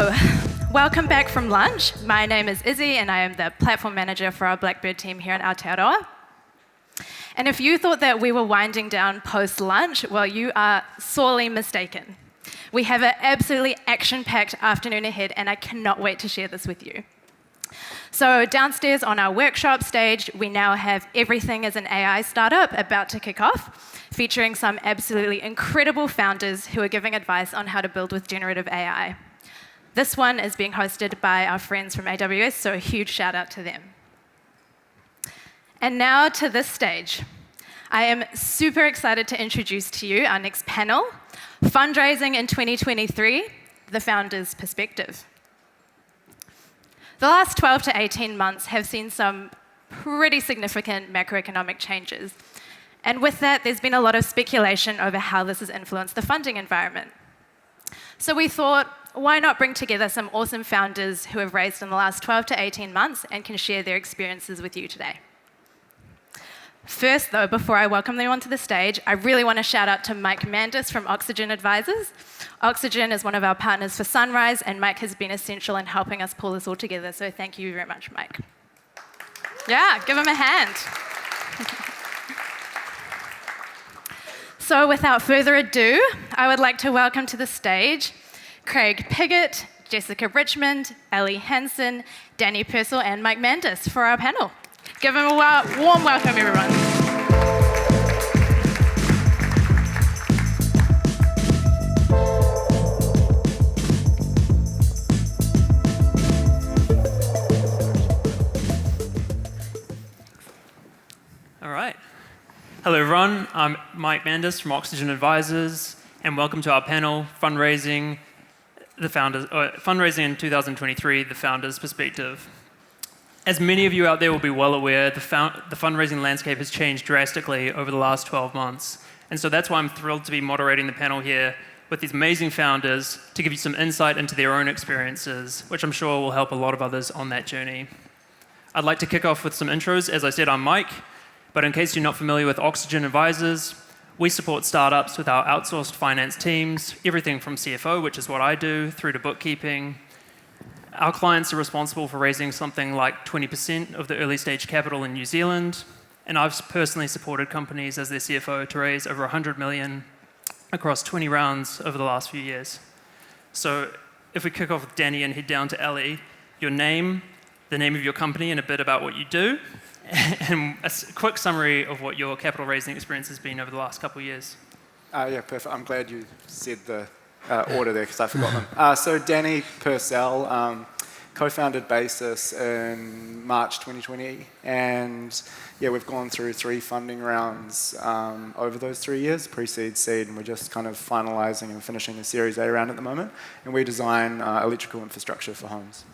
So, welcome back from lunch. My name is Izzy, and I am the platform manager for our Blackbird team here in Aotearoa. And if you thought that we were winding down post-lunch, well, you are sorely mistaken. We have an absolutely action-packed afternoon ahead, and I cannot wait to share this with you. So downstairs on our workshop stage, we now have Everything as an AI Startup about to kick off, featuring some absolutely incredible founders who are giving advice on how to build with generative AI. This one is being hosted by our friends from AWS, so a huge shout out to them. And now to this stage. I am super excited to introduce to you our next panel, Fundraising in 2023, the Founder's Perspective. The last 12 to 18 months have seen some pretty significant macroeconomic changes. And with that, there's been a lot of speculation over how this has influenced the funding environment. So we thought, why not bring together some awesome founders who have raised in the last 12 to 18 months and can share their experiences with you today. First, though, before I welcome them onto the stage, I really want to shout out to Mike Mandis from Oxygen Advisors. Oxygen is one of our partners for Sunrise, and Mike has been essential in helping us pull this all together, so thank you very much, Mike. Yeah, give him a hand. So without further ado, I would like to welcome to the stage Craig Pigott, Jessica Richmond, Ellie Hansen, Danny Purcell, and Mike Mandis for our panel. Give them a warm welcome, everyone. All right. Hello, everyone. I'm Mike Mandis from Oxygen Advisors, and welcome to our panel, Fundraising in 2023, the Founder's Perspective. As many of you out there will be well aware, the fundraising landscape has changed drastically over the last 12 months. And so that's why I'm thrilled to be moderating the panel here with these amazing founders to give you some insight into their own experiences, which I'm sure will help a lot of others on that journey. I'd like to kick off with some intros. As I said, I'm Mike, but in case you're not familiar with Oxygen Advisors, we support startups with our outsourced finance teams, everything from CFO, which is what I do, through to bookkeeping. Our clients are responsible for raising something like 20% of the early stage capital in New Zealand, and I've personally supported companies as their CFO to raise over 100 million across 20 rounds over the last few years. So if we kick off with Danny and head down to Ellie, your name, the name of your company, and a bit about what you do, and a quick summary of what your capital raising experience has been over the last couple of years. Yeah, perfect. I'm glad you said the order there because I forgot them. So Danny Purcell, co-founded Basis in March 2020, and yeah, we've gone through 3 funding rounds over those 3 years, pre-seed, seed, and we're just kind of finalising and finishing a Series A round at the moment, and we design electrical infrastructure for homes.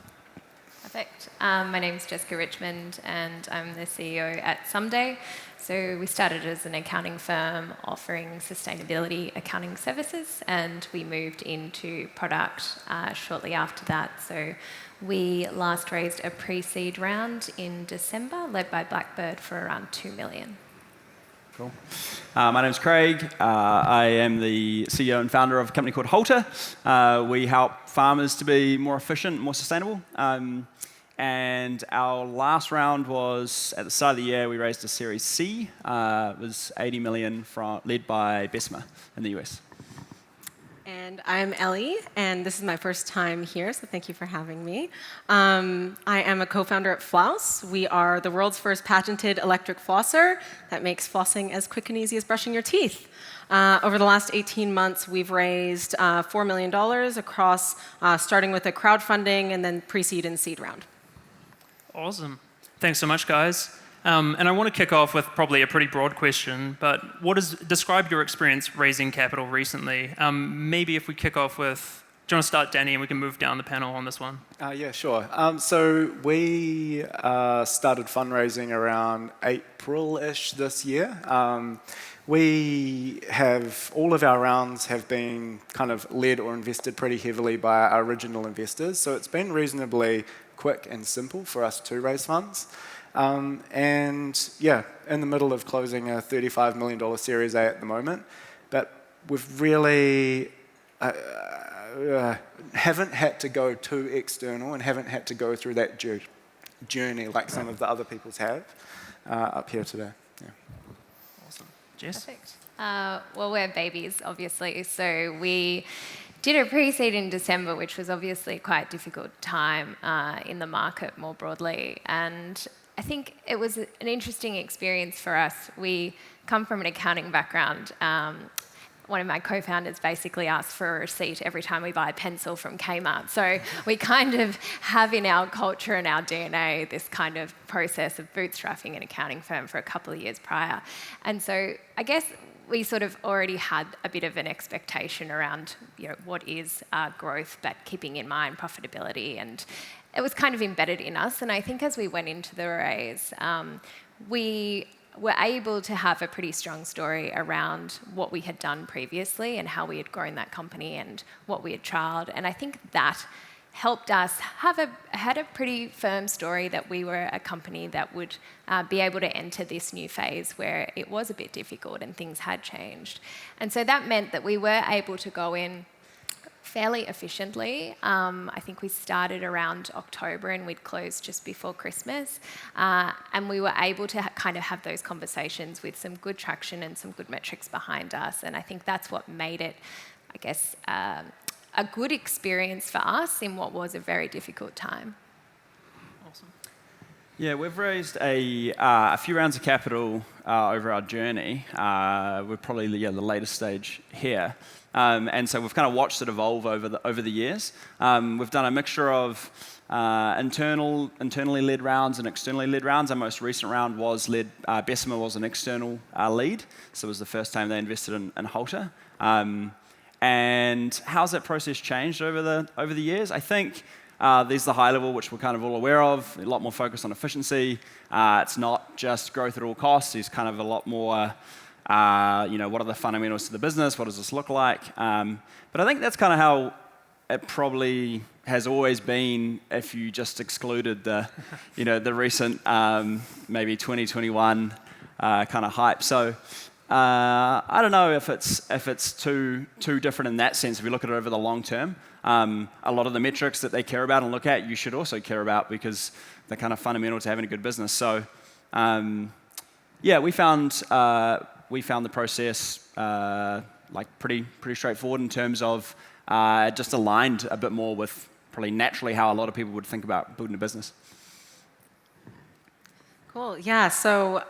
Perfect. My name's Jessica Richmond, and I'm the CEO at Sumday. So we started as an accounting firm offering sustainability accounting services, and we moved into product shortly after that. So we last raised a pre-seed round in December, led by Blackbird for around 2 million. Cool. My name's Craig. I am the CEO and founder of a company called Halter. We help farmers to be more efficient, more sustainable. And our last round was, at the start of the year, we raised a Series C. It was 80 million led by Bessemer in the US. And I'm Ellie, and this is my first time here, so thank you for having me. I am a co-founder at Flouse. We are the world's first patented electric flosser that makes flossing as quick and easy as brushing your teeth. Over the last 18 months, we've raised $4 million across starting with a crowdfunding and then pre-seed and seed round. Awesome. Thanks so much, guys. And I want to kick off with probably a pretty broad question, but describe your experience raising capital recently. Maybe if we kick off with, do you want to start, Danny, and we can move down the panel on this one? Yeah, sure. So we started fundraising around April-ish this year. All of our rounds have been kind of led or invested pretty heavily by our original investors, so it's been reasonably quick and simple for us to raise funds. And yeah, in the middle of closing a $35 million Series A at the moment, but we've really haven't had to go too external and haven't had to go through that journey like some of the other people's have up here today. Yeah. Awesome. Jess? Perfect. Well, we're babies, obviously, so we did a pre-seed in December, which was obviously quite a difficult time in the market more broadly, and I think it was an interesting experience for us. We come from an accounting background. One of my co-founders basically asks for a receipt every time we buy a pencil from Kmart. So we kind of have in our culture and our DNA this kind of process of bootstrapping an accounting firm for a couple of years prior. And so I guess we sort of already had a bit of an expectation around, what is growth, but keeping in mind profitability, and it was kind of embedded in us. And I think as we went into the raise, we were able to have a pretty strong story around what we had done previously and how we had grown that company and what we had trialed. And I think that helped us had a pretty firm story that we were a company that would be able to enter this new phase where it was a bit difficult and things had changed. And so that meant that we were able to go in fairly efficiently. I think we started around October and we'd closed just before Christmas. And we were able to kind of have those conversations with some good traction and some good metrics behind us. And I think that's what made it, I guess, a good experience for us in what was a very difficult time. Awesome. Yeah, we've raised a few rounds of capital over our journey. We're probably the latest stage here. And so we've kind of watched it evolve over the years. We've done a mixture of internally led rounds and externally led rounds. Our most recent round was led, Bessemer was an external lead, so it was the first time they invested in Halter. And how's that process changed over the years? I think there's the high level, which we're kind of all aware of, a lot more focus on efficiency. It's not just growth at all costs. There's kind of a lot more, what are the fundamentals to the business? What does this look like? But I think that's kind of how it probably has always been if you just excluded the, the recent maybe 2021 kind of hype. So I don't know if it's too different in that sense. If you look at it over the long term, a lot of the metrics that they care about and look at, you should also care about because they're kind of fundamental to having a good business. So we found the process pretty straightforward in terms of just aligned a bit more with probably naturally how a lot of people would think about building a business. Cool. Yeah. So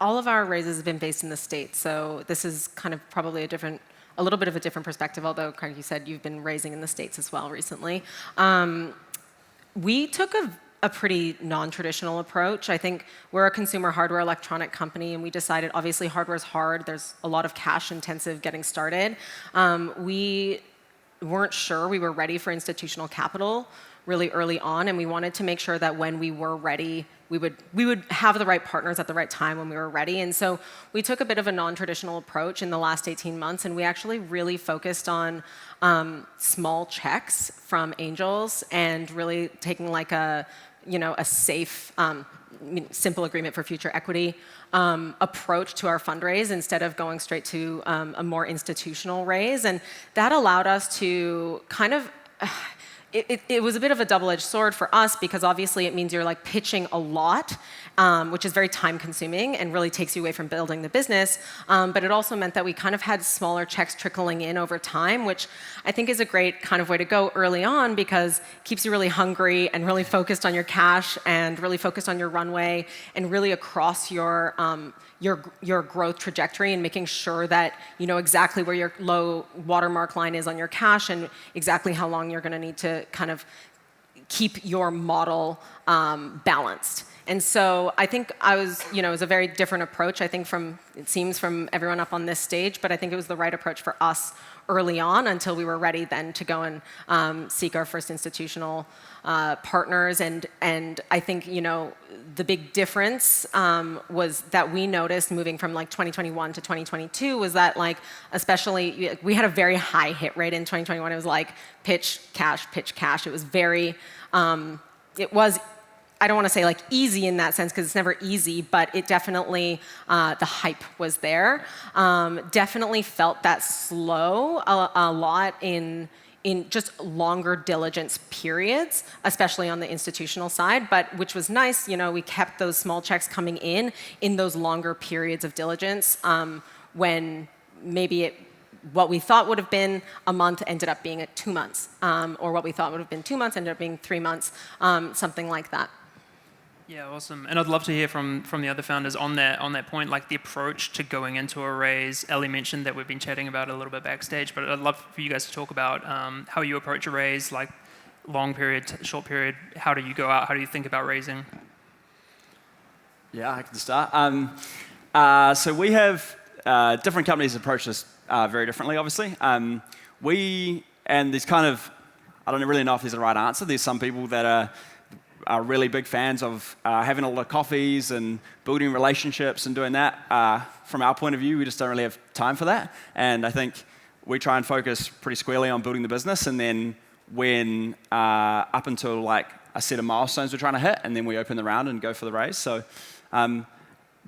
all of our raises have been based in the States. So this is kind of probably a little bit of a different perspective, although, Craig, you said you've been raising in the States as well recently. We took a pretty non-traditional approach. I think we're a consumer hardware electronic company, and we decided, obviously, hardware is hard. There's a lot of cash intensive getting started. We weren't sure we were ready for institutional capital really early on, and we wanted to make sure that when we were ready, we would have the right partners at the right time when we were ready. And so we took a bit of a non-traditional approach in the last 18 months, and we actually really focused on small checks from angels and really taking like a safe, simple agreement for future equity approach to our fundraise instead of going straight to a more institutional raise. And that allowed us to kind of it was a bit of a double-edged sword for us because obviously it means you're like pitching a lot, which is very time-consuming and really takes you away from building the business. But it also meant that we kind of had smaller checks trickling in over time, which I think is a great kind of way to go early on because it keeps you really hungry and really focused on your cash and really focused on your runway and really across your growth trajectory and making sure that you know exactly where your low watermark line is on your cash and exactly how long you're going to need to kind of keep your model balanced. And so I think it was a very different approach, I think it seems from everyone up on this stage, but I think it was the right approach for us early on until we were ready then to go and seek our first institutional partners. And I think, the big difference was that we noticed moving from like 2021 to 2022 was that like, especially we had a very high hit rate in 2021. It was like pitch, cash. It was very, I don't want to say like easy in that sense because it's never easy, but it definitely, the hype was there. Definitely felt that slow a lot in in just longer diligence periods, especially on the institutional side, but which was nice. We kept those small checks coming in those longer periods of diligence when maybe what we thought would have been a month ended up being at 2 months, or what we thought would have been 2 months ended up being 3 months, something like that. Yeah, awesome. And I'd love to hear from the other founders on that point, like the approach to going into a raise. Ellie mentioned that we've been chatting about it a little bit backstage, but I'd love for you guys to talk about how you approach a raise, like long period, short period. How do you go out? How do you think about raising? Yeah, I can start. So we have different companies approach this very differently, obviously. And there's kind of, I don't really know if there's a right answer. There's some people that are really big fans of having a lot of coffees and building relationships and doing that. From our point of view, we just don't really have time for that. And I think we try and focus pretty squarely on building the business, and then when up until like a set of milestones we're trying to hit, and then we open the round and go for the raise. So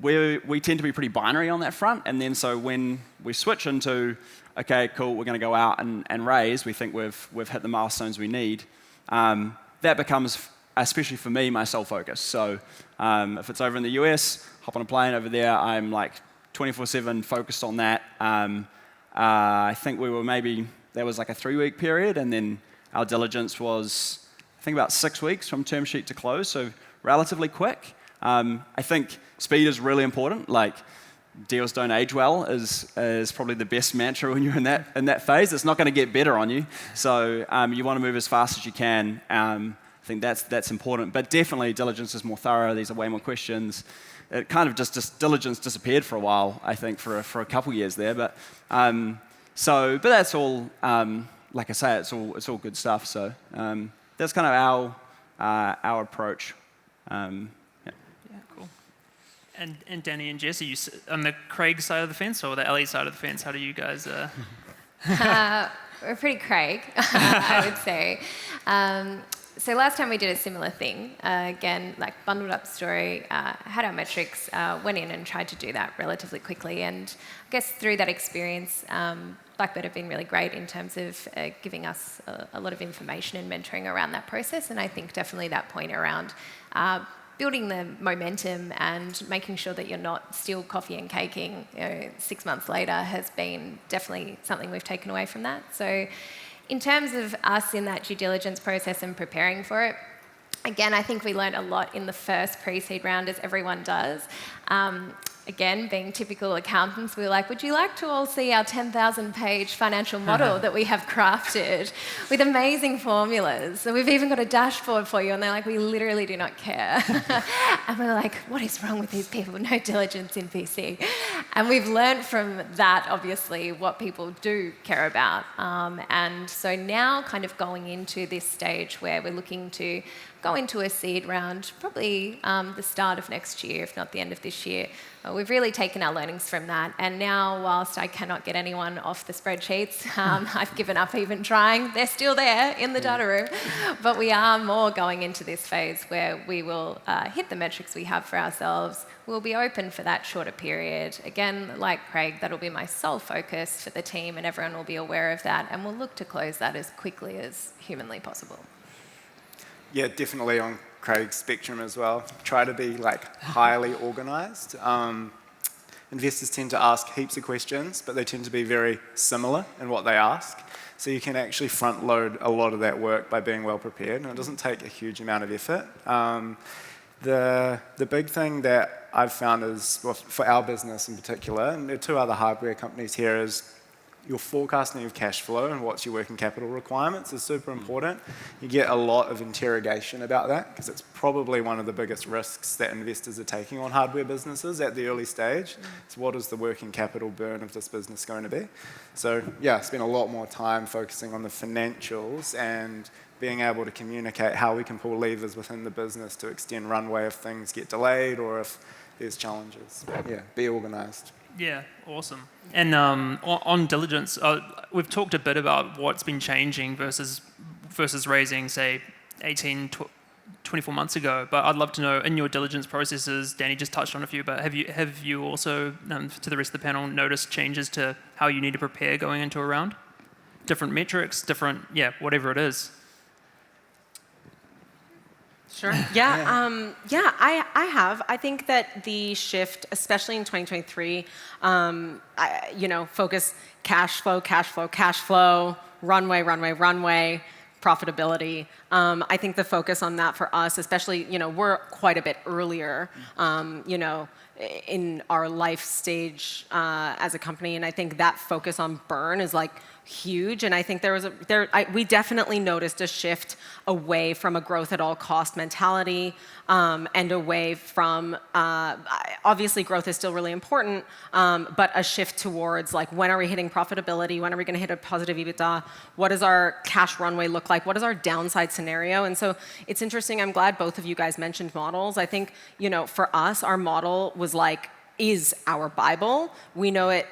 we tend to be pretty binary on that front. And then so when we switch into, okay, cool, we're going to go out and raise, we think we've hit the milestones we need, that becomes, especially for me, my sole focus. So if it's over in the US, hop on a plane over there, I'm like 24/7 focused on that. I think there was like a 3-week period, and then our diligence was, I think, about 6 weeks from term sheet to close, so relatively quick. I think speed is really important. Like, deals don't age well is probably the best mantra when you're in that phase. It's not going to get better on you, so you want to move as fast as you can. I think that's important, but definitely diligence is more thorough. These are way more questions. It kind of just diligence disappeared for a while, I think, for a couple years there. But but that's all. Like I say, it's all good stuff. So that's kind of our approach. Cool. And Danny and Jess, are you on the Craig side of the fence or the Ellie side of the fence? How do you guys? We're pretty Craig, I would say. So last time we did a similar thing, again, like bundled up story, had our metrics, went in and tried to do that relatively quickly. And I guess through that experience, Blackbird have been really great in terms of giving us a lot of information and mentoring around that process. And I think definitely that point around building the momentum and making sure that you're not still coffee and caking 6 months later has been definitely something we've taken away from that. So in terms of us in that due diligence process and preparing for it, again, I think we learned a lot in the first pre-seed round, as everyone does. Again, being typical accountants, we were like, would you like to all see our 10,000-page financial model that we have crafted with amazing formulas? So we've even got a dashboard for you. And they're like, we literally do not care. And we're like, what is wrong with these people? No diligence in VC. And we've learned from that, obviously, what people do care about. And so now kind of going into this stage where we're looking to go into a seed round, probably the start of next year, if not the end of this year. We've really taken our learnings from that. And now, whilst I cannot get anyone off the spreadsheets, I've given up even trying. They're still there in the data room. But we are more going into this phase where we will hit the metrics we have for ourselves. We'll be open for that shorter period. Again, like Craig, that'll be my sole focus for the team, and everyone will be aware of that. And we'll look to close that as quickly as humanly possible. Yeah, definitely on Craig's spectrum as well. Try to be like highly organised. Investors tend to ask heaps of questions, but they tend to be very similar in what they ask. So you can actually front load a lot of that work by being well prepared, and it doesn't take a huge amount of effort. The big thing that I've found is, well, for our business in particular, and there are 2 other hardware companies here, is your forecasting of cash flow and what's your working capital requirements is super important. You get a lot of interrogation about that because it's probably one of the biggest risks that investors are taking on hardware businesses at the early stage. So what is the working capital burn of this business going to be? So yeah, spend a lot more time focusing on the financials and being able to communicate how we can pull levers within the business to extend runway if things get delayed or if there's challenges. But yeah, be organised. Yeah, awesome. And on diligence, we've talked a bit about what's been changing versus raising, say, 24 months ago. But I'd love to know, in your diligence processes, Danny just touched on a few, but have you also, to the rest of the panel, noticed changes to how you need to prepare going into a round? different metrics, different, whatever it is? Sure. I have. I think that the shift, especially in 2023, focus cash flow, runway, profitability. I think the focus on that for us, especially, we're quite a bit earlier, in our life stage as a company, and I think that focus on burn is like huge. And I think we definitely noticed a shift away from a growth at all cost mentality, and away from obviously growth is still really important, but a shift towards like, when are we hitting profitability? When are we going to hit a positive EBITDA? What does our cash runway look like? What is our downside scenario? And so it's interesting. I'm glad both of you guys mentioned models. I think for us, our model is our Bible. We know it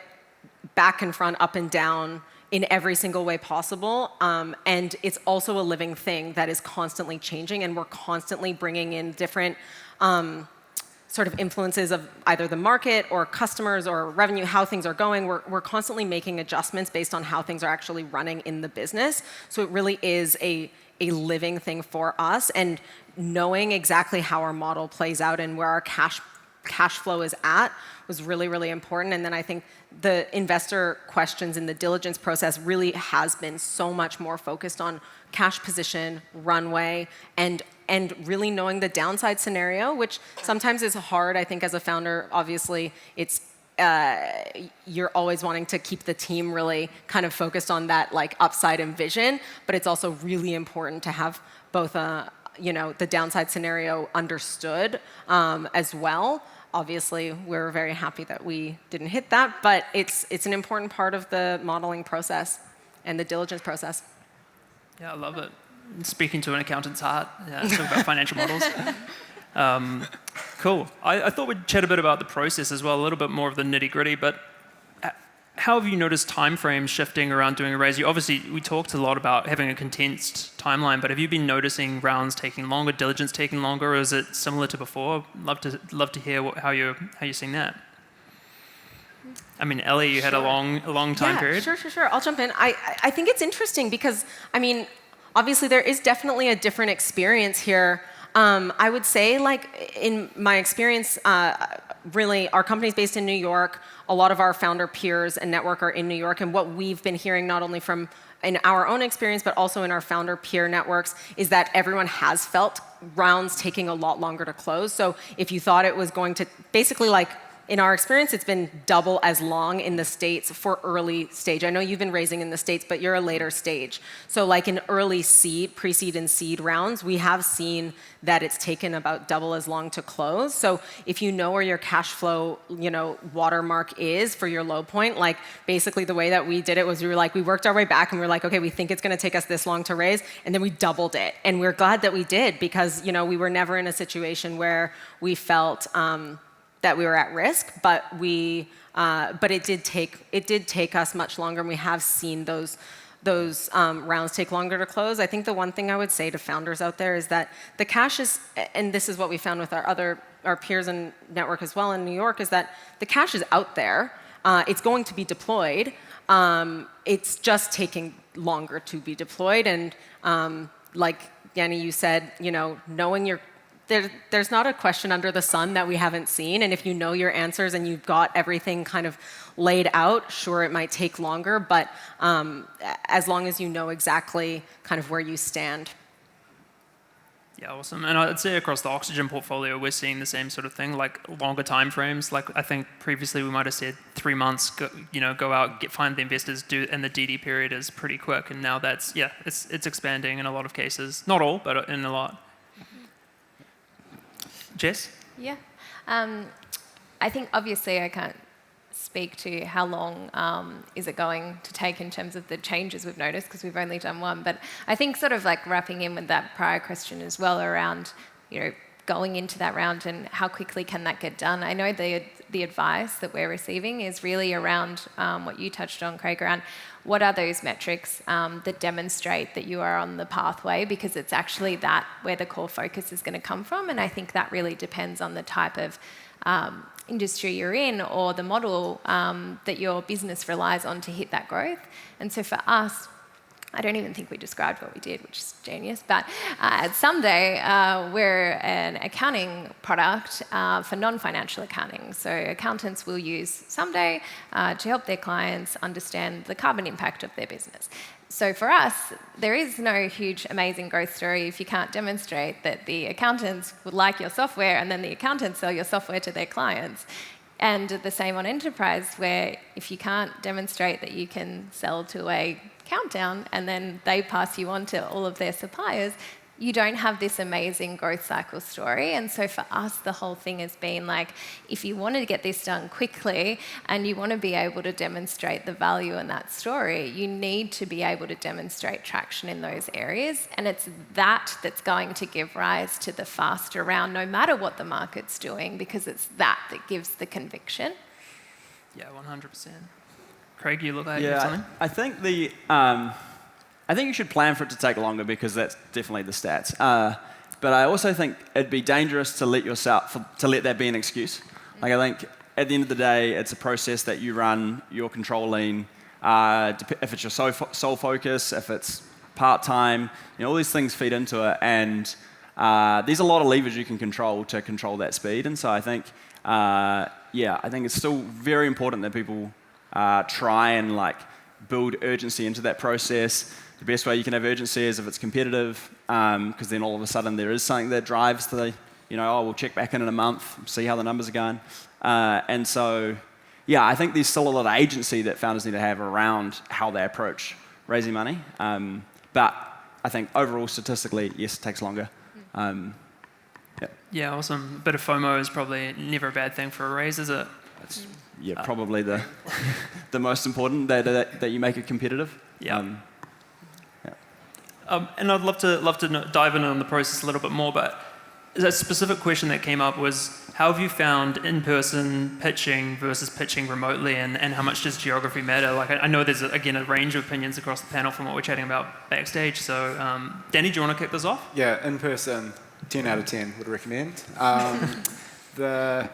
back and front, up and down, in every single way possible. And it's also a living thing that is constantly changing, and we're constantly bringing in different sort of influences of either the market or customers or revenue, how things are going. We're constantly making adjustments based on how things are actually running in the business. So it really is a living thing for us, and knowing exactly how our model plays out and where our cash flow is at was really, really important. And then I think the investor questions in the diligence process really has been so much more focused on cash position, runway, and really knowing the downside scenario, which sometimes is hard. I think as a founder, obviously, it's you're always wanting to keep the team really kind of focused on that like upside and vision, but it's also really important to have both the downside scenario understood as well. Obviously, we're very happy that we didn't hit that, but it's an important part of the modeling process and the diligence process. Yeah, I love it. Speaking to an accountant's heart, talk about financial models. Cool. I thought we'd chat a bit about the process as well, a little bit more of the nitty-gritty, but how have you noticed timeframes shifting around doing a raise? Obviously, we talked a lot about having a condensed timeline, but have you been noticing rounds taking longer, diligence taking longer, or is it similar to before? Love to hear how you're seeing that. I mean, Ellie, you had a long time period. Sure. I'll jump in. I think it's interesting because, I mean, obviously there is definitely a different experience here. I would say, like, in my experience, really, our company's based in New York. A lot of our founder peers and network are in New York. And what we've been hearing, not only from in our own experience, but also in our founder peer networks, is that everyone has felt rounds taking a lot longer to close. So if you thought it was going to, basically, like, in our experience, it's been double as long in the States for early stage. I know you've been raising in the States, but you're a later stage. So like in early seed, pre-seed and seed rounds, we have seen that it's taken about double as long to close. So if you know where your cash flow, watermark is for your low point, like basically the way that we did it was we worked our way back and we were like, okay, we think it's gonna take us this long to raise, and then we doubled it. And we're glad that we did, because we were never in a situation where we felt that we were at risk, but it did take us much longer, and we have seen those rounds take longer to close. I think the one thing I would say to founders out there is that the cash is, and this is what we found with our peers and network as well in New York, is that the cash is out there. It's going to be deployed. It's just taking longer to be deployed, and like Yanni, you said, knowing there's not a question under the sun that we haven't seen, and if you know your answers and you've got everything kind of laid out, sure, it might take longer, but as long as you know exactly kind of where you stand. Yeah, awesome. And I'd say across the Oxygen portfolio, we're seeing the same sort of thing, like longer time frames. Like I think previously we might have said 3 months, go out, find the investors, and the DD period is pretty quick, and now that's, it's expanding in a lot of cases. Not all, but in a lot. Jess? Yeah. I think obviously I can't speak to how long is it going to take in terms of the changes we've noticed, because we've only done one. But I think sort of like wrapping in with that prior question as well around, going into that round and how quickly can that get done. I know the advice that we're receiving is really around what you touched on, Craig, around what are those metrics that demonstrate that you are on the pathway, because it's actually that where the core focus is going to come from. And I think that really depends on the type of industry you're in or the model that your business relies on to hit that growth. And so for us, I don't even think we described what we did, which is genius. But at Sumday, we're an accounting product for non-financial accounting. So accountants will use Sumday to help their clients understand the carbon impact of their business. So for us, there is no huge, amazing growth story if you can't demonstrate that the accountants would like your software and then the accountants sell your software to their clients. And the same on enterprise, where if you can't demonstrate that you can sell to a countdown and then they pass you on to all of their suppliers, you don't have this amazing growth cycle story. And so for us, the whole thing has been like, if you want to get this done quickly and you want to be able to demonstrate the value in that story, you need to be able to demonstrate traction in those areas. And it's that that's going to give rise to the faster round, no matter what the market's doing, because it's that that gives the conviction. Yeah, 100%. Craig, you look like you have something? I think you should plan for it to take longer because that's definitely the stats. But I also think it'd be dangerous to let that be an excuse. Like, I think at the end of the day, it's a process that you run, your control lean. If it's your sole focus, if it's part-time, all these things feed into it. And there's a lot of levers you can control to control that speed. And so I think, I think it's still very important that people try and build urgency into that process. The best way you can have urgency is if it's competitive, because then all of a sudden there is something that drives we'll check back in a month, see how the numbers are going. And so, I think there's still a lot of agency that founders need to have around how they approach raising money. But I think overall, statistically, yes, it takes longer. Yeah, awesome. A bit of FOMO is probably never a bad thing for a raise, is it? It's, probably the most important, that you make it competitive. And I'd love to dive in on the process a little bit more, but a specific question that came up was, how have you found in-person pitching versus pitching remotely, and how much does geography matter? I know there's, again, a range of opinions across the panel from what we're chatting about backstage. So, Danny, do you want to kick this off? Yeah, in-person, 10 out of 10 would recommend. I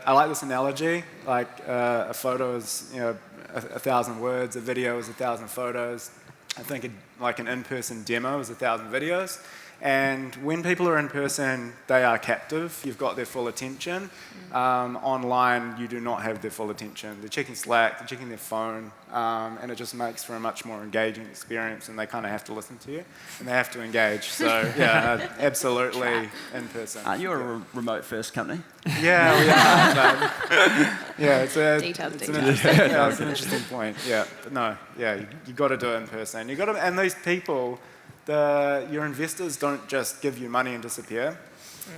like this analogy. A photo is 1,000 words, a video is 1,000 photos. I think an in-person demo is 1,000 videos. And when people are in person, they are captive. You've got their full attention. Online, you do not have their full attention. They're checking Slack, they're checking their phone, and it just makes for a much more engaging experience, and they kind of have to listen to you, and they have to engage. So, absolutely in person. Aren't you a remote-first company? Yeah, we are. It's an interesting point. Yeah, but no, you got to do it in person. And these people, your investors don't just give you money and disappear.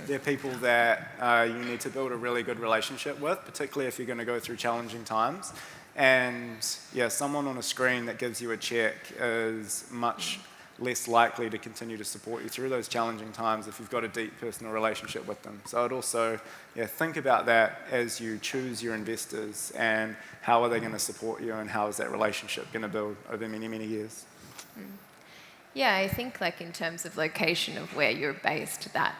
They're people that you need to build a really good relationship with, particularly if you're going to go through challenging times. And someone on a screen that gives you a check is much less likely to continue to support you through those challenging times if you've got a deep personal relationship with them. So I'd also think about that as you choose your investors, and how are they going to support you, and how is that relationship going to build over many, many years. Yeah, I think in terms of location of where you're based, that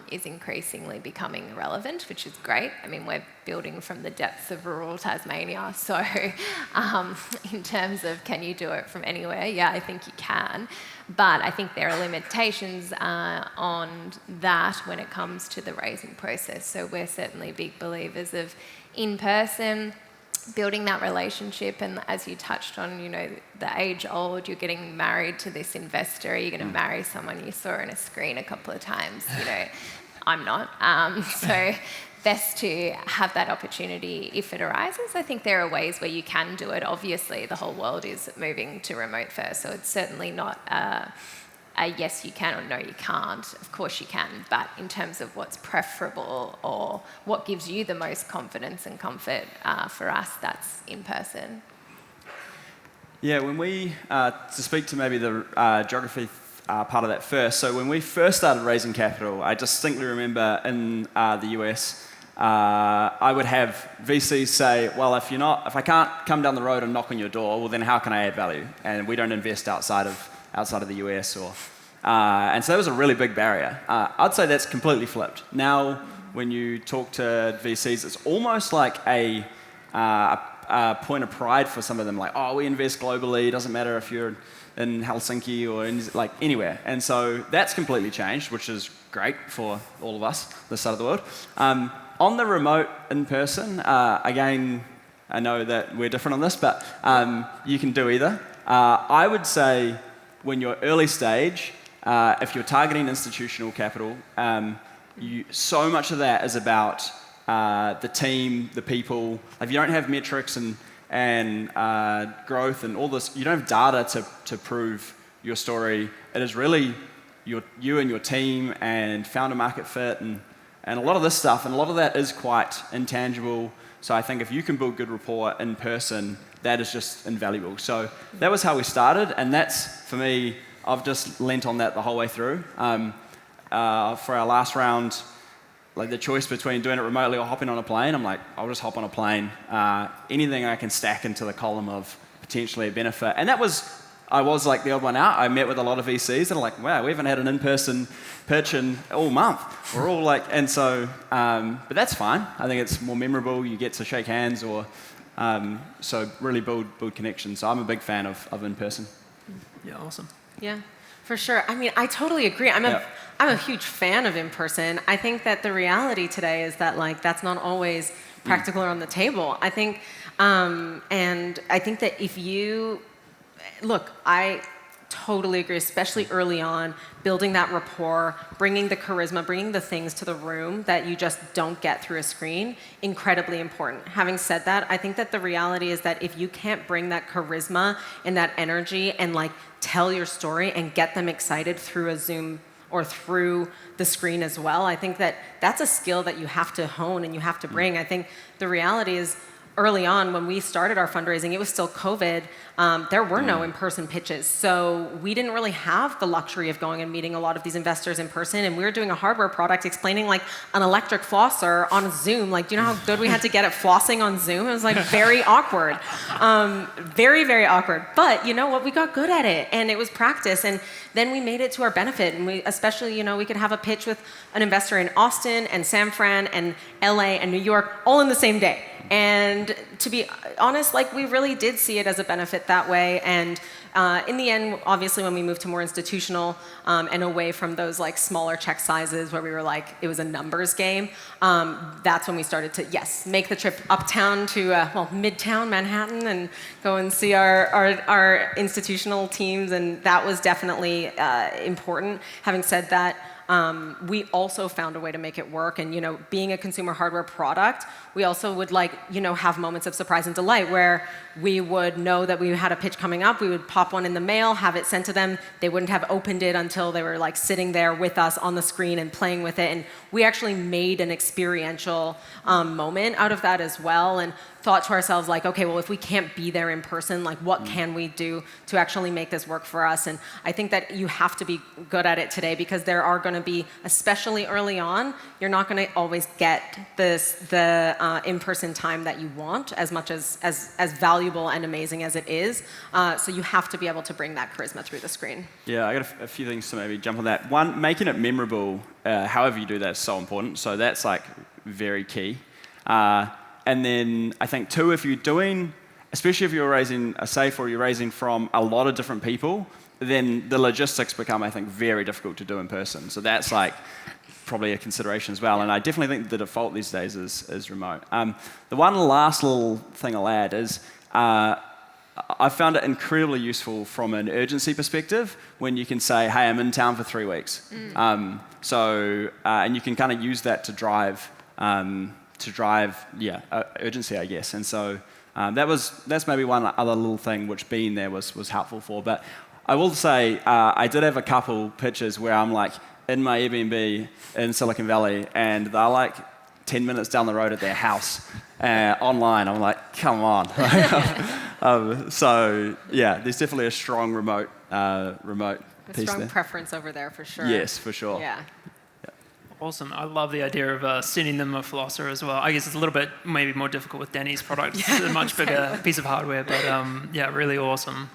is increasingly becoming relevant, which is great. I mean, we're building from the depths of rural Tasmania, so in terms of can you do it from anywhere, I think you can. But I think there are limitations on that when it comes to the raising process. So we're certainly big believers of in-person, building that relationship, and as you touched on, the age old, you're getting married to this investor, you're going to marry someone you saw on a screen a couple of times. I'm not. So best to have that opportunity if it arises. I think there are ways where you can do it. Obviously, the whole world is moving to remote first, so it's certainly not a yes you can or no you can't. Of course you can, but in terms of what's preferable or what gives you the most confidence and comfort, for us, that's in person. Yeah, when we, to speak to maybe the geography part of that first, so when we first started raising capital, I distinctly remember in the US, I would have VCs say, well, if I can't come down the road and knock on your door, well then how can I add value? And we don't invest outside of the US, and so that was a really big barrier. I'd say that's completely flipped. Now, when you talk to VCs, it's almost like a a point of pride for some of them, like, oh, we invest globally, it doesn't matter if you're in Helsinki or in, like, anywhere. And so that's completely changed, which is great for all of us, this side of the world. On the remote in-person, again, I know that we're different on this, but you can do either. I would say when you're early stage, if you're targeting institutional capital, so much of that is about the team, the people. If you don't have metrics and growth and all this, you don't have data to prove your story. It is really you and your team and founder market fit and a lot of this stuff, and a lot of that is quite intangible. So I think if you can build good rapport in person, that is just invaluable. So that was how we started, and that's, for me, I've just lent on that the whole way through. For our last round, like the choice between doing it remotely or hopping on a plane, I'm like, I'll just hop on a plane. Anything I can stack into the column of potentially a benefit. And I was like the odd one out. I met with a lot of VCs that are like, wow, we haven't had an in-person pitch in all month. We're all like, and so, but that's fine. I think it's more memorable. You get to shake hands or, so really build connections. So I'm a big fan of in-person. Yeah, awesome. Yeah, for sure. I mean, I totally agree. I'm a huge fan of in-person. I think that the reality today is that, like, that's not always practical or on the table. I think, and I think that if you, look, I totally agree, especially early on, building that rapport, bringing the charisma, bringing the things to the room that you just don't get through a screen, incredibly important. Having said that, I think that the reality is that if you can't bring that charisma and that energy and, like, tell your story and get them excited through a Zoom or through the screen as well, I think that that's a skill that you have to hone and you have to bring. I think the reality is, early on, when we started our fundraising, it was still COVID. There were no in-person pitches. So we didn't really have the luxury of going and meeting a lot of these investors in person. And we were doing a hardware product explaining, like, an electric flosser on Zoom. Like, do you know how good we had to get at flossing on Zoom? It was, like, very awkward. Very, very awkward. But you know what? We got good at it. And it was practice. And then we made it to our benefit. And we, especially, you know, we could have a pitch with an investor in Austin and San Fran and LA and New York all in the same day. And to be honest, like, we really did see it as a benefit that way. And in the end, obviously, when we moved to more institutional and away from those, like, smaller check sizes where we were like, it was a numbers game, that's when we started to, yes, make the trip uptown to, Midtown Manhattan and go and see our institutional teams. And that was definitely important. Having said that, we also found a way to make it work. And, you know, being a consumer hardware product, we also would, like, you know, have moments of surprise and delight where we would know that we had a pitch coming up. We would pop one in the mail, have it sent to them. They wouldn't have opened it until they were, like, sitting there with us on the screen and playing with it. And we actually made an experiential moment out of that as well. And thought to ourselves, like, okay, well, if we can't be there in person, like, what can we do to actually make this work for us? And I think that you have to be good at it today, because there are going to be, especially early on, you're not going to always get the in-person time that you want, as much as valuable and amazing as it is. So you have to be able to bring that charisma through the screen. Yeah, I got a few things to maybe jump on that. One, making it memorable, however you do that, is so important. So that's, like, very key. And then I think, two, if you're doing, especially if you're raising a safe or you're raising from a lot of different people, then the logistics become, I think, very difficult to do in person. So that's, like, probably a consideration as well. And I definitely think the default these days is remote. The one last little thing I'll add is I found it incredibly useful from an urgency perspective when you can say, hey, I'm in town for 3 weeks. And you can kind of use that to drive urgency, I guess. And so that's maybe one other little thing which being there was helpful for. But I will say I did have a couple pitches where I'm, like, in my Airbnb in Silicon Valley, and they're, like, 10 minutes down the road at their house online. I'm like, come on. So yeah, there's definitely a strong remote piece strong there. Preference over there for sure. Yes, for sure. Yeah. Awesome. I love the idea of sending them a flosser as well. I guess it's a little bit maybe more difficult with Danny's product. It's a much bigger piece of hardware, but yeah, really awesome.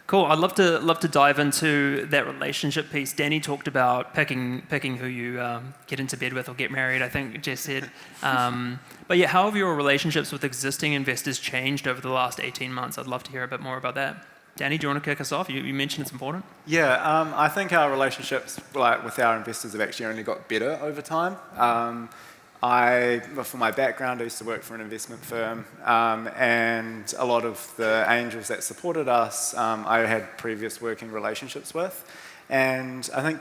Cool. I'd love to dive into that relationship piece. Danny talked about picking who you get into bed with or get married, I think Jess said. But yeah, how have your relationships with existing investors changed over the last 18 months? I'd love to hear a bit more about that. Danny, do you want to kick us off? You mentioned it's important. Yeah, I think our relationships with our investors have actually only got better over time. For my background, I used to work for an investment firm, and a lot of the angels that supported us, I had previous working relationships with. And I think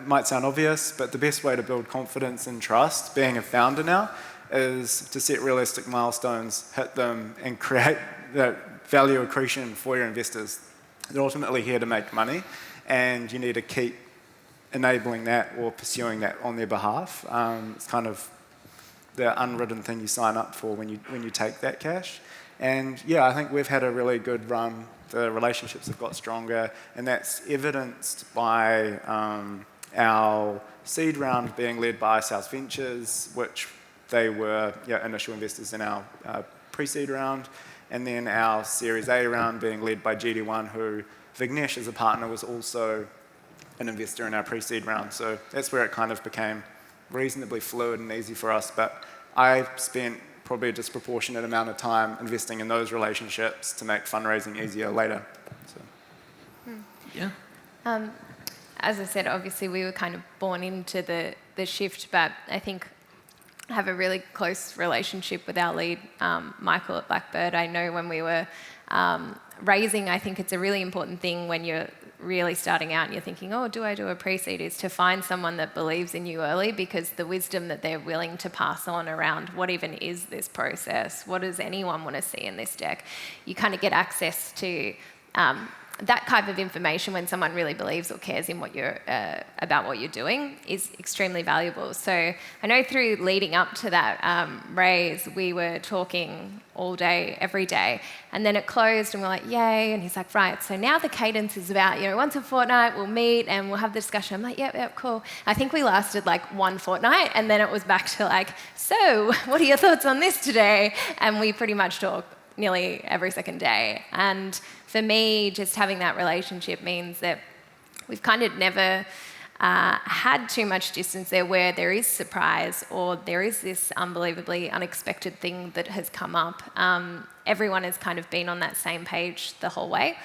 might sound obvious, but the best way to build confidence and trust, being a founder now, is to set realistic milestones, hit them, and create the value accretion for your investors. They're ultimately here to make money, and you need to keep enabling that or pursuing that on their behalf. It's kind of the unwritten thing you sign up for when you take that cash. And yeah, I think we've had a really good run. The relationships have got stronger, and that's evidenced by our seed round being led by South Ventures, which they were initial investors in our pre-seed round, and then our Series A round being led by GD1, who Vignesh as a partner was also an investor in our pre-seed round. So that's where it kind of became reasonably fluid and easy for us. But I spent probably a disproportionate amount of time investing in those relationships to make fundraising easier later. So. Yeah. As I said, obviously we were kind of born into the shift, but I think I have a really close relationship with our lead, Michael at Blackbird. I know when we were raising, I think it's a really important thing when you're really starting out and you're thinking, oh, do I do a pre-seed, is to find someone that believes in you early, because the wisdom that they're willing to pass on around what even is this process, what does anyone want to see in this deck, you kind of get access to that type of information when someone really believes or cares in what you're about what you're doing is extremely valuable. So I know through leading up to that raise, we were talking all day, every day, and then it closed and we're like, yay, and he's like, right, so now the cadence is about, once a fortnight we'll meet and we'll have the discussion. I'm like, yep, cool. I think we lasted like one fortnight, and then it was back to like, so what are your thoughts on this today? And we pretty much talk nearly every second day. And for me, just having that relationship means that we've kind of never had too much distance there where there is surprise or there is this unbelievably unexpected thing that has come up. Everyone has kind of been on that same page the whole way.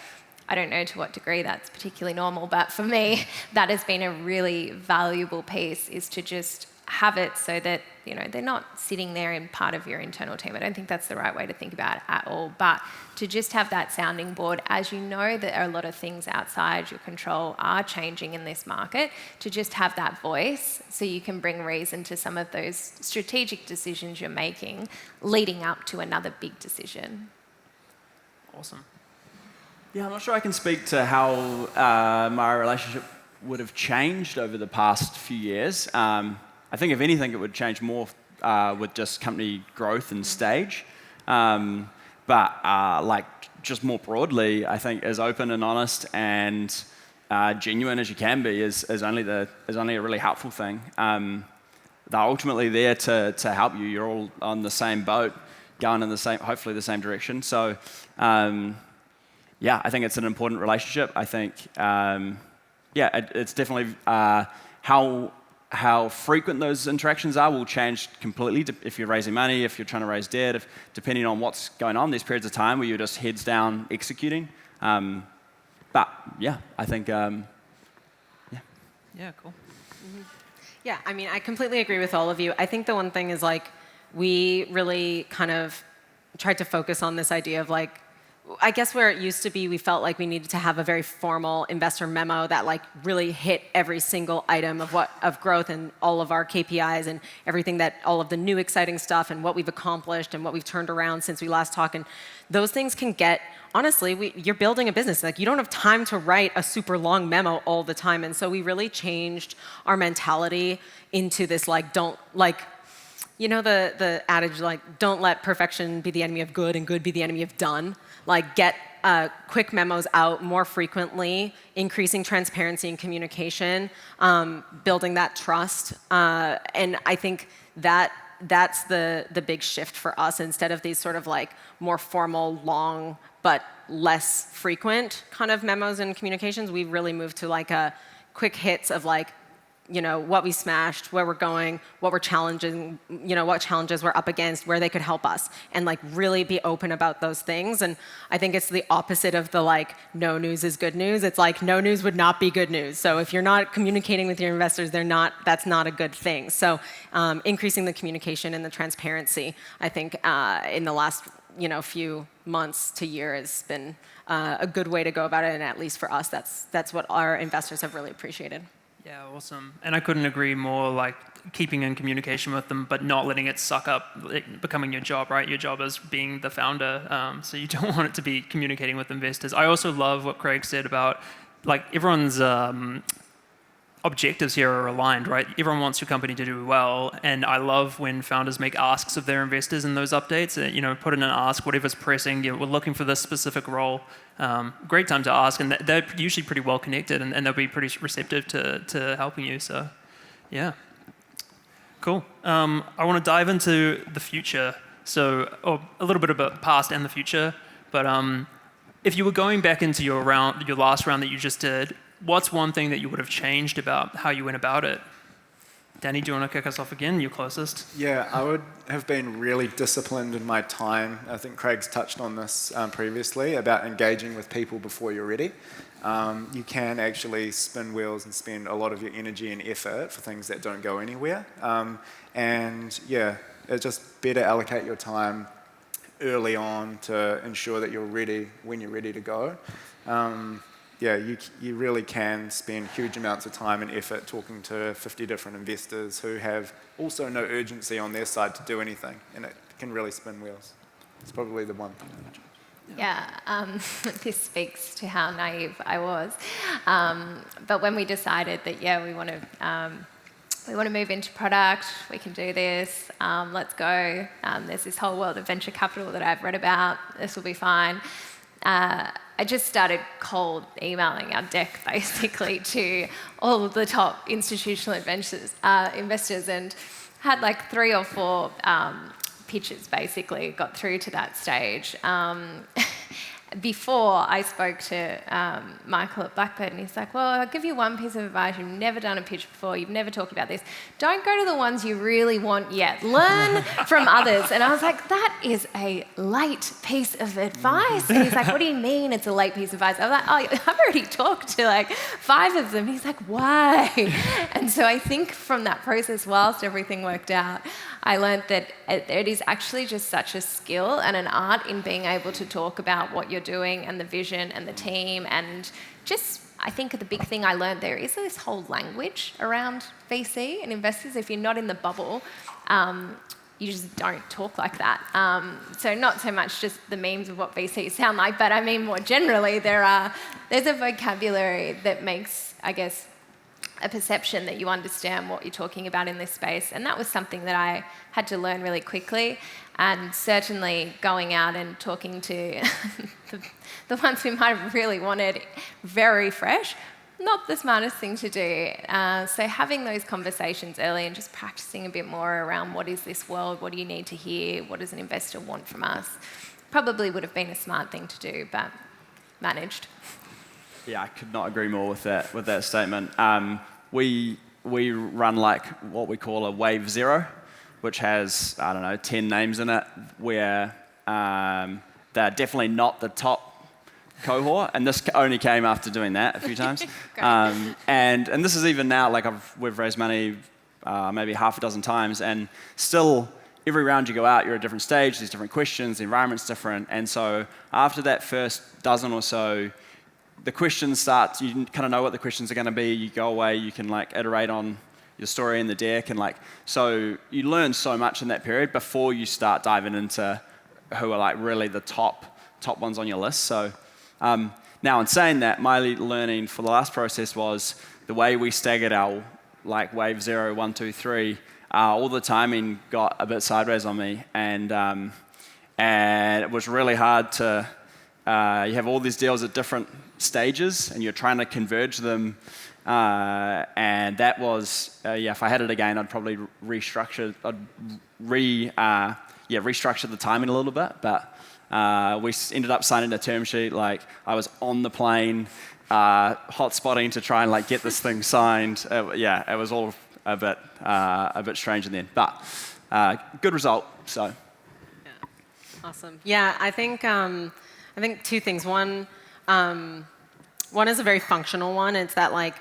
I don't know to what degree that's particularly normal, but for me, that has been a really valuable piece, is to just have it so that they're not sitting there in part of your internal team. I don't think that's the right way to think about it at all, but to just have that sounding board, as you know that a lot of things outside your control are changing in this market, to just have that voice so you can bring reason to some of those strategic decisions you're making leading up to another big decision. Awesome. Yeah, I'm not sure I can speak to how my relationship would have changed over the past few years. I think if anything, it would change more with just company growth and stage. But just more broadly, I think as open and honest and genuine as you can be is only a really helpful thing. They're ultimately there to help you. You're all on the same boat, going in hopefully the same direction. So I think it's an important relationship. I think it's definitely how frequent those interactions are will change completely if you're raising money, if you're trying to raise debt, depending on what's going on. There's periods of time where you're just heads down executing. I think, Yeah, cool. Mm-hmm. Yeah, I mean, I completely agree with all of you. I think the one thing is we really kind of tried to focus on this idea of I guess where it used to be, we felt like we needed to have a very formal investor memo that really hit every single item of growth and all of our KPIs and everything, that all of the new exciting stuff and what we've accomplished and what we've turned around since we last talked. And those things can get, honestly, you're building a business. You don't have time to write a super long memo all the time. And so we really changed our mentality into this the adage, don't let perfection be the enemy of good and good be the enemy of done. Get quick memos out more frequently, increasing transparency and communication, building that trust. And I think that that's the big shift for us. Instead of these sort of like more formal, long, but less frequent kind of memos and communications, we've really moved to like a quick hits of like, what we smashed, where we're going, what we're challenging, what challenges we're up against, where they could help us, and like really be open about those things. And I think it's the opposite of the like, no news is good news. It's like, no news would not be good news. So if you're not communicating with your investors, that's not a good thing. So increasing the communication and the transparency, I think in the last few months to year has been a good way to go about it. And at least for us, that's what our investors have really appreciated. Yeah, awesome. And I couldn't agree more, like keeping in communication with them, but not letting it suck up becoming your job, right? Your job is being the founder. So you don't want it to be communicating with investors. I also love what Craig said about like everyone's objectives here are aligned, right? Everyone wants your company to do well, and I love when founders make asks of their investors in those updates. Put in an ask, whatever's pressing. We're looking for this specific role. Great time to ask, and they're usually pretty well connected, and they'll be pretty receptive to helping you. So, yeah, cool. I want to dive into the future. So, a little bit about the past and the future. But if you were going back into your last round that you just did, what's one thing that you would have changed about how you went about it? Danny, do you want to kick us off again? You're closest. Yeah, I would have been really disciplined in my time. I think Craig's touched on this previously about engaging with people before you're ready. You can actually spin wheels and spend a lot of your energy and effort for things that don't go anywhere. It's just better allocate your time early on to ensure that you're ready when you're ready to go. You really can spend huge amounts of time and effort talking to 50 different investors who have also no urgency on their side to do anything, and it can really spin wheels. It's probably the one thing. This speaks to how naive I was. But when we decided that, we want to move into product, we can do this, let's go. There's this whole world of venture capital that I've read about, this will be fine. I just started cold emailing our deck basically to all of the top institutional investors and had like 3 or 4 pitches basically, got through to that stage. Before I spoke to Michael at Blackbird, and he's like, well, I'll give you one piece of advice. You've never done a pitch before. You've never talked about this. Don't go to the ones you really want yet. Learn from others. And I was like, that is a late piece of advice. And he's like, what do you mean it's a late piece of advice? I was like, oh, I've already talked to like 5 of them. He's like, why? And so I think from that process, whilst everything worked out, I learned that it is actually just such a skill and an art in being able to talk about what you're doing and the vision and the team. And just, I think the big thing I learned there is this whole language around VC and investors. If you're not in the bubble, you just don't talk like that. So not so much just the memes of what VCs sound like, but I mean more generally, there's a vocabulary that makes, I guess, a perception that you understand what you're talking about in this space. And that was something that I had to learn really quickly. And certainly going out and talking to the ones who might have really wanted very fresh, not the smartest thing to do. So having those conversations early and just practicing a bit more around what is this world, what do you need to hear, what does an investor want from us, probably would have been a smart thing to do, but managed. Yeah, I could not agree more with that statement. We run like what we call a wave 0, which has, 10 names in it, where they're definitely not the top cohort, and this only came after doing that a few times. And this is even now, like we've raised money maybe half a dozen times, and still every round you go out, you're at a different stage, there's different questions, the environment's different, and so after that first dozen or so, the questions start, you kind of know what the questions are going to be, you go away, you can like iterate on your story in the deck, and like, so you learn so much in that period before you start diving into who are like really the top ones on your list. So now in saying that, my learning for the last process was the way we staggered our like wave 0, 1, 2, 3, all the timing got a bit sideways on me, and it was really hard to, you have all these deals at different stages and you're trying to converge them, and that was, if I had it again, I'd probably restructure the timing a little bit, but we ended up signing a term sheet. Like, I was on the plane, hotspotting to try and like get this thing signed. It was all a bit strange in the end, but good result. So. Yeah. Awesome. Yeah, I think two things. One is a very functional one. It's that like,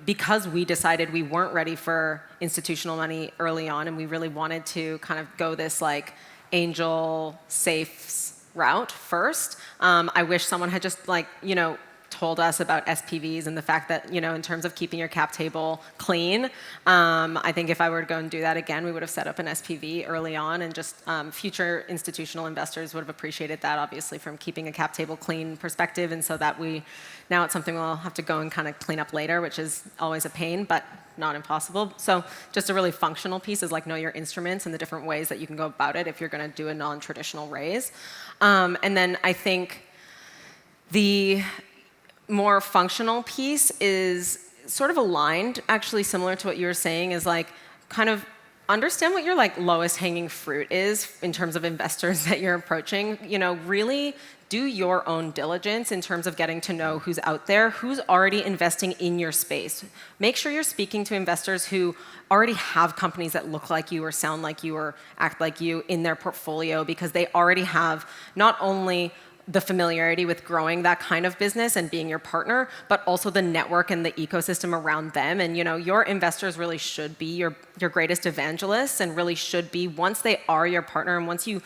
because we decided we weren't ready for institutional money early on, and we really wanted to kind of go this like angel safes route first. I wish someone had just like, told us about SPVs and the fact that, in terms of keeping your cap table clean, I think if I were to go and do that again, we would have set up an SPV early on, and just future institutional investors would have appreciated that, obviously, from keeping a cap table clean perspective, and so that now it's something we'll have to go and kind of clean up later, which is always a pain, but not impossible. So just a really functional piece is like know your instruments and the different ways that you can go about it if you're going to do a non-traditional raise. And then I think the more functional piece is sort of aligned, actually similar to what you were saying, is like kind of understand what your like lowest hanging fruit is in terms of investors that you're approaching. Really do your own diligence in terms of getting to know who's out there, who's already investing in your space. Make sure you're speaking to investors who already have companies that look like you or sound like you or act like you in their portfolio, because they already have not only the familiarity with growing that kind of business and being your partner, but also the network and the ecosystem around them. And your investors really should be your greatest evangelists, and really should be, once they are your partner, and once you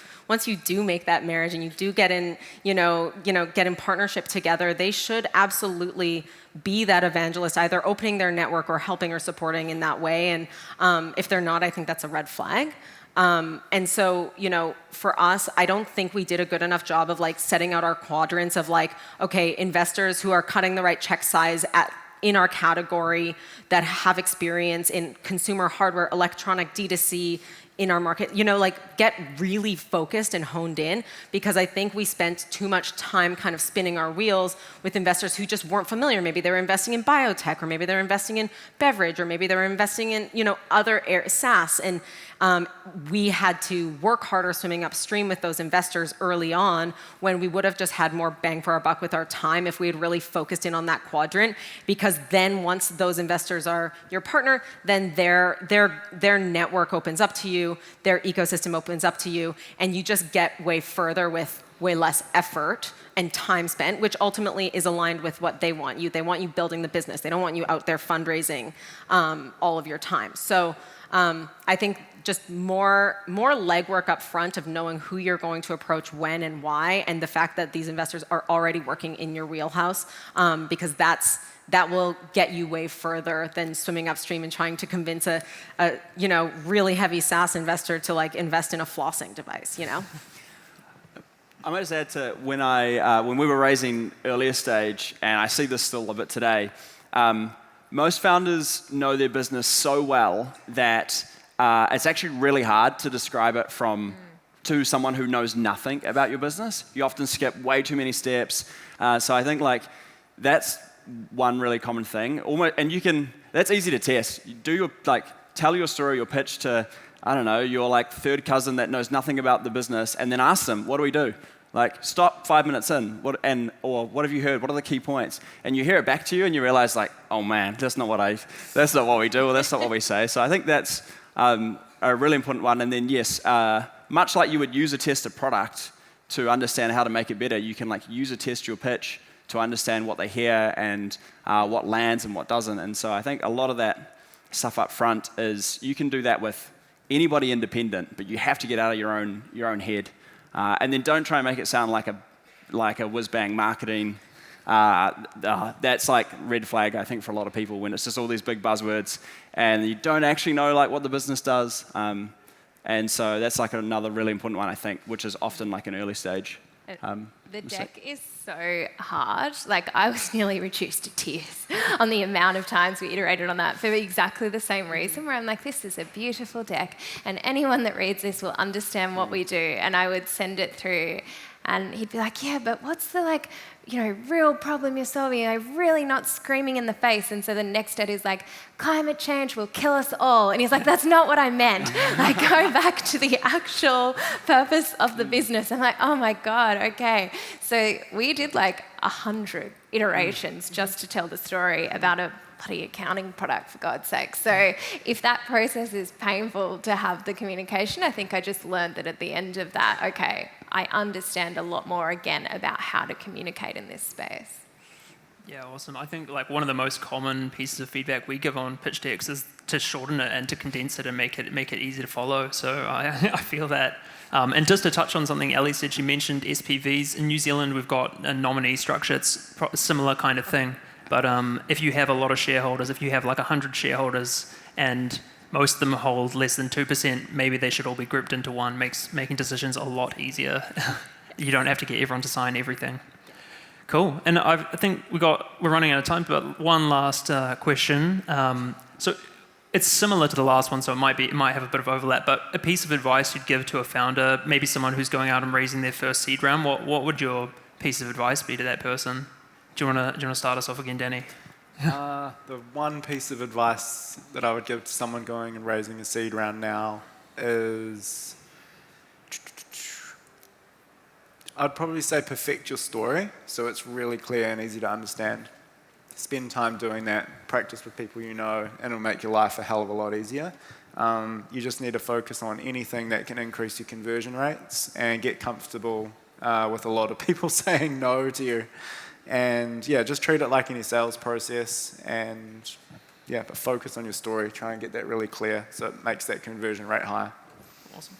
do make that marriage and you do get in, get in partnership together, they should absolutely be that evangelist, either opening their network or helping or supporting in that way. And if they're not, I think that's a red flag. And so, for us, I don't think we did a good enough job of like setting out our quadrants of like, okay, investors who are cutting the right check size in our category, that have experience in consumer hardware, electronic, D2C, in our market, like get really focused and honed in, because I think we spent too much time kind of spinning our wheels with investors who just weren't familiar. Maybe they were investing in biotech, or maybe they were investing in beverage, or maybe they were investing in, other SaaS. And we had to work harder swimming upstream with those investors early on, when we would have just had more bang for our buck with our time if we had really focused in on that quadrant. Because then once those investors are your partner, then their network opens up to you, their ecosystem opens up to you, and you just get way further with way less effort and time spent, which ultimately is aligned with what they want you. They want you building the business. They don't want you out there fundraising all of your time. So I think just more legwork up front of knowing who you're going to approach when and why, and the fact that these investors are already working in your wheelhouse, because that will get you way further than swimming upstream and trying to convince a really heavy SaaS investor to like invest in a flossing device. I might just add to when we were raising earlier stage, and I see this still a bit today. Most founders know their business so well that it's actually really hard to describe it to someone who knows nothing about your business. You often skip way too many steps. So I think like that's one really common thing. That's easy to test. You tell your story, your pitch to, I don't know, your like third cousin that knows nothing about the business, and then ask them, what do we do? Like, stop 5 minutes in, or what have you heard? What are the key points? And you hear it back to you, and you realize, like, oh man, that's not what we do, or that's not what we say. So I think that's a really important one. And then yes, much like you would use a test a product to understand how to make it better, you can like use a test your pitch to understand what they hear and what lands and what doesn't. And so I think a lot of that stuff up front is you can do that with anybody independent, but you have to get out of your own head. And then don't try and make it sound like a whiz-bang marketing. That's like red flag, I think, for a lot of people, when it's just all these big buzzwords and you don't actually know like what the business does. And so that's like another really important one, I think, which is often like an early stage. The deck is so hard. Like, I was nearly reduced to tears on the amount of times we iterated on that for exactly the same reason, where I'm like, this is a beautiful deck, and anyone that reads this will understand what we do. And I would send it through, And he'd be like, yeah, but what's the real problem you're solving? Really not screaming in the face. And so the next day he's like, climate change will kill us all. And he's like, that's not what I meant. Go back to the actual purpose of the business. I'm like, oh my God, okay. So we did 100 iterations just to tell the story about a bloody accounting product, for God's sake. So if that process is painful to have the communication, I think I just learned that at the end of that, okay, I understand a lot more again about how to communicate in this space. Yeah, awesome. I think one of the most common pieces of feedback we give on pitch decks is to shorten it and to condense it and make it easy to follow. So I feel that. And just to touch on something Ellie said, she mentioned SPVs. In New Zealand, we've got a nominee structure. It's a similar kind of thing. But if you have a lot of shareholders, if you have 100 shareholders and most of them hold less than 2%, maybe they should all be grouped into one, makes making decisions a lot easier. You don't have to get everyone to sign everything. Cool. And I think we're running out of time, but one last question. So it's similar to the last one, so it might have a bit of overlap, but a piece of advice you'd give to a founder, maybe someone who's going out and raising their first seed round, what would your piece of advice be to that person? Do you want to start us off again, Danny? The one piece of advice that I would give to someone going and raising a seed round now is, I'd probably say perfect your story so it's really clear and easy to understand. Spend time doing that, practice with people you know, and it'll make your life a hell of a lot easier. You just need to focus on anything that can increase your conversion rates and get comfortable with a lot of people saying no to you. And yeah, just treat it like any sales process and but focus on your story. Try and get that really clear so it makes that conversion rate higher. Awesome.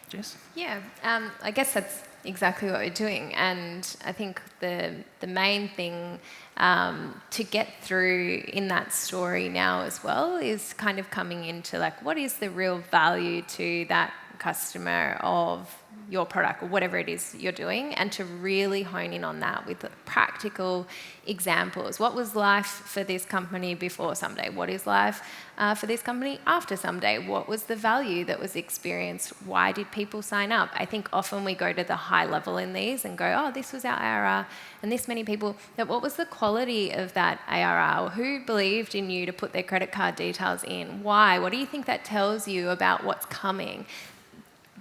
Jess? Yeah, I guess that's exactly what we're doing. And I think the main thing to get through in that story now as well is kind of coming into what is the real value to that customer of your product or whatever it is you're doing, and to really hone in on that with practical examples. What was life for this company before Sumday? What is life for this company after Sumday? What was the value that was experienced? Why did people sign up? I think often we go to the high level in these and go, oh, this was our ARR and this many people. But what was the quality of that ARR? Who believed in you to put their credit card details in? Why? What do you think that tells you about what's coming?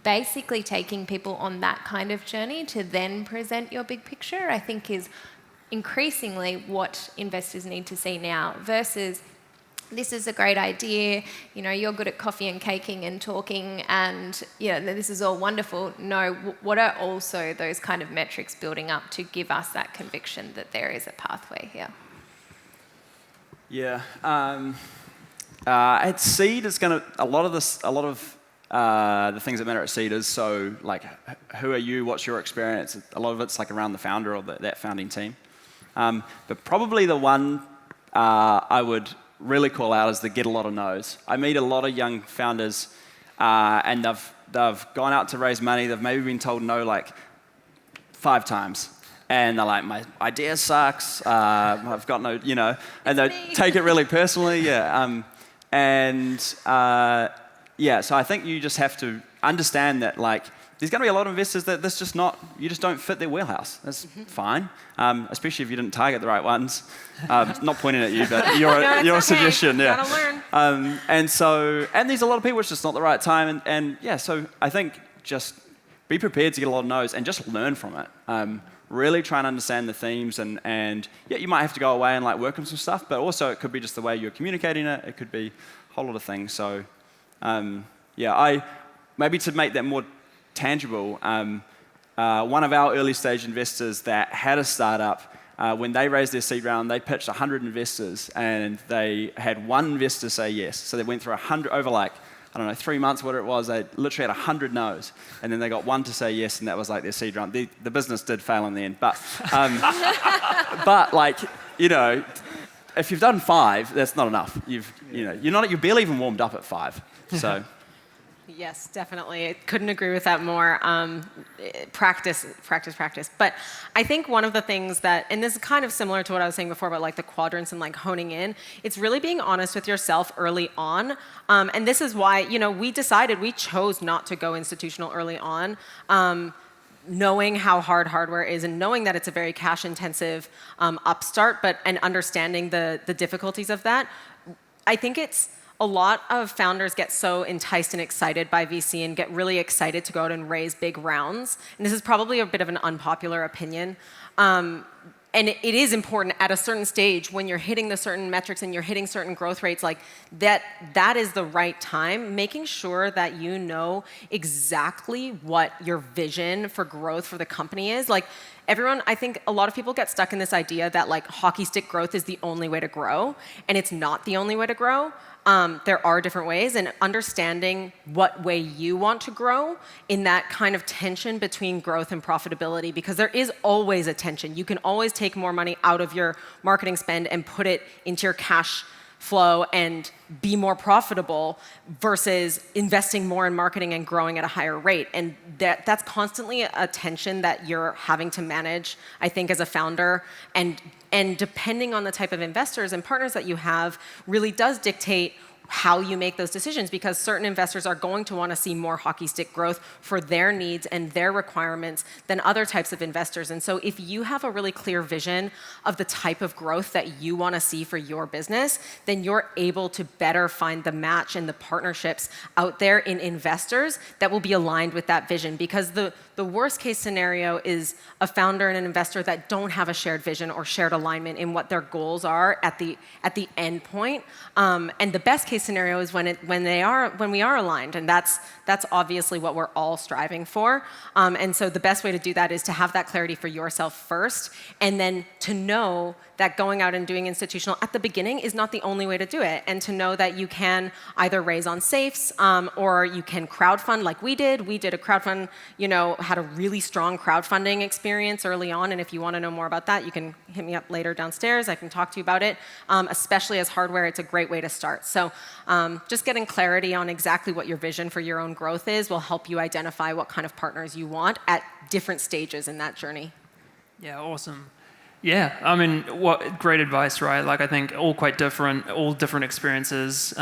Basically taking people on that kind of journey to then present your big picture, I think is increasingly what investors need to see now, versus this is a great idea, you're good at coffee and caking and talking and this is all wonderful. No, what are also those kind of metrics building up to give us that conviction that there is a pathway here? Yeah. At Seed, it's going to, a lot of the things that matter at Seed is, so who are you, what's your experience? A lot of it's around the founder or that founding team. But probably the one I would really call out is the get a lot of no's. I meet a lot of young founders and they've gone out to raise money, they've maybe been told no 5 times. And they're like, my idea sucks, I've got no, and they take it really personally, yeah. So I think you just have to understand that there's going to be a lot of investors that you just don't fit their wheelhouse. That's fine, especially if you didn't target the right ones. Not pointing at you, but your suggestion, yeah. Gotta learn. And there's a lot of people it's just not the right time, so I think just be prepared to get a lot of no's and just learn from it. Really try and understand the themes and you might have to go away and work on some stuff, but also it could be just the way you're communicating it. It could be a whole lot of things. So. Maybe to make that more tangible, one of our early stage investors that had a startup, when they raised their seed round, they pitched 100 investors and they had one investor say yes. So they went through 100 over 3 months, whatever it was, they literally had 100 no's. And then they got one to say yes, and that was their seed round. The business did fail in the end. But, if you've done 5, that's not enough. You're barely even warmed up at 5. So, yes, definitely. I couldn't agree with that more. Practice. But I think one of the things that, and this is kind of similar to what I was saying before about the quadrants and honing in, it's really being honest with yourself early on. And this is why, we chose not to go institutional early on. knowing how hard hardware is and knowing that it's a very cash intensive upstart, and understanding the difficulties of that, I think it's a lot of founders get so enticed and excited by VC and get really excited to go out and raise big rounds. And this is probably a bit of an unpopular opinion. And it is important at a certain stage when you're hitting the certain metrics and you're hitting certain growth rates, like that is the right time, making sure that you know exactly what your vision for growth for the company is. Like everyone, I think a lot of people get stuck in this idea that like hockey stick growth is the only way to grow, and it's not the only way to grow. There are different ways, and understanding what way you want to grow in that kind of tension between growth and profitability, because there is always a tension. You can always take more money out of your marketing spend and put it into your cash flow and be more profitable versus investing more in marketing and growing at a higher rate. And that's constantly a tension that you're having to manage, I think, as a founder. And depending on the type of investors and partners that you have really does dictate how you make those decisions, because certain investors are going to want to see more hockey stick growth for their needs and their requirements than other types of investors. And so if you have a really clear vision of the type of growth that you want to see for your business, then you're able to better find the match and the partnerships out there in investors that will be aligned with that vision. Because the worst case scenario is a founder and an investor that don't have a shared vision or shared alignment in what their goals are at the end point. And the best case scenario is when we are aligned, and that's obviously what we're all striving for. And so the best way to do that is to have that clarity for yourself first, and then to know that going out and doing institutional at the beginning is not the only way to do it, and to know that you can either raise on safes or you can crowdfund like we did. We did a crowdfund, had a really strong crowdfunding experience early on, and if you want to know more about that, you can hit me up later downstairs. I can talk to you about it. Especially as hardware, it's a great way to start. So just getting clarity on exactly what your vision for your own growth is will help you identify what kind of partners you want at different stages in that journey. Yeah, awesome. Yeah, I mean, what great advice, right? Like, I think all quite different, all different experiences,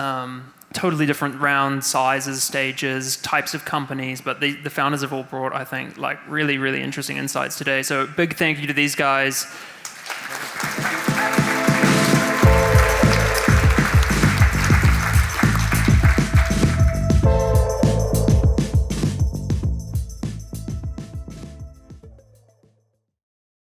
totally different round sizes, stages, types of companies, but the founders have all brought, I think, like really, really interesting insights today. So big thank you to these guys.